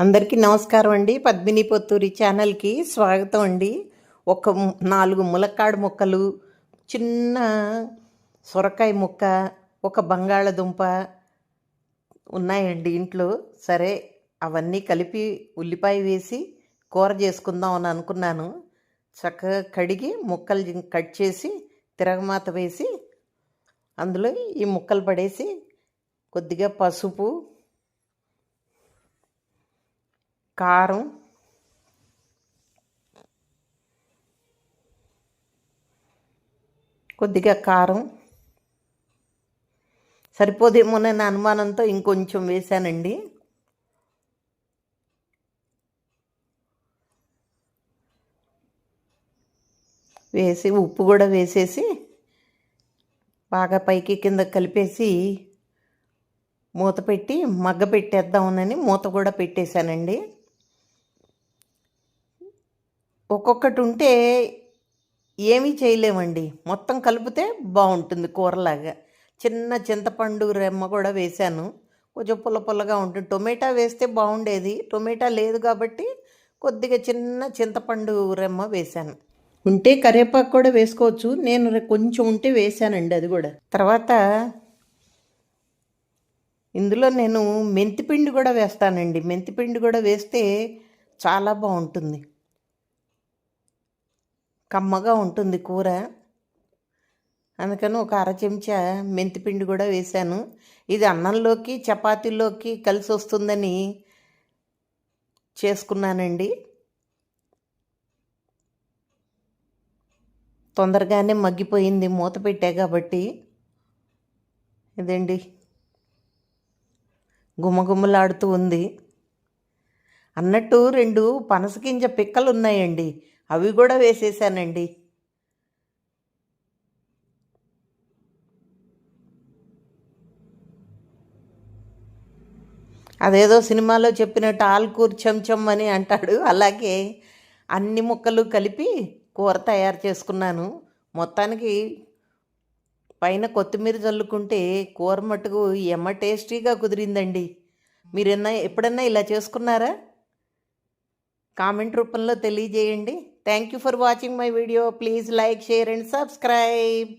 అందరికీ నమస్కారం అండి. పద్మిని పొత్తూరి ఛానల్‌కి స్వాగతం అండి. ఒక 4 ములక్కాడ ముక్కలు, చిన్న సొరకాయ ముక్క, ఒక బంగాళదుంప ఉన్నాయండి ఇంట్లో. సరే అవన్నీ కలిపి ఉల్లిపాయ వేసి కూర చేసుకుందాం అని అనుకున్నాను. చక్కగా కడిగి ముక్కలు కట్ చేసి తిరగమాత వేసి అందులో ఈ ముక్కలు పడేసి కొద్దిగా పసుపు, కారం, కొద్దిగా కారం సరిపోదేమోనని అనుమానంతో ఇంకొంచెం వేశానండి. వేసి ఉప్పు కూడా వేసేసి బాగా పైకి కింద కలిపేసి మూత పెట్టి మగ్గ పెట్టేద్దామని మూత కూడా పెట్టేశానండి. ఒక్కొక్కటి ఉంటే ఏమీ చేయలేమండి, మొత్తం కలిపితే బాగుంటుంది కూరలాగా. చిన్న చింతపండు రెమ్మ కూడా వేశాను, కొంచెం పుల్ల పుల్లగా ఉంటుంది. టొమాటో వేస్తే బాగుండేది, టొమాటో లేదు కాబట్టి కొద్దిగా చిన్న చింతపండు రెమ్మ వేశాను. ఉంటే కరివేపాకు కూడా వేసుకోవచ్చు, నేను కొంచెం ఉంటే వేశానండి అది కూడా. తర్వాత ఇందులో నేను మెంతిపిండి కూడా వేస్తానండి. మెంతిపిండి కూడా వేస్తే చాలా బాగుంటుంది, కమ్మగా ఉంటుంది కూర. అందుకని ఒక 1/2 చెంచా మెంతిపిండి కూడా వేశాను. ఇది అన్నంలోకి చపాతీలోకి కలిసి వస్తుందని చేసుకున్నానండి. తొందరగానే మగ్గిపోయింది మూత పెట్టా కాబట్టి. ఇదండి గుమగుమలాడుతూ ఉంది. అన్నట్టు 2 పనసగింజ పిక్కలు ఉన్నాయండి, అవి కూడా వేసేసానండి. అదేదో సినిమాలో చెప్పినట్టు ఆల్కూర్ చెంచం అని అంటాడు, అలాగే అన్ని ముక్కలు కలిపి కూర తయారు చేసుకున్నాను. మొత్తానికి పైన కొత్తిమీర చల్లుకుంటే కూర మట్టుకు టేస్టీగా కుదిరిందండి. మీరు ఎప్పుడన్నా ఇలా చేసుకున్నారా? కామెంట్ రూపంలో తెలియజేయండి. Thank you for watching my video. Please like, share and subscribe.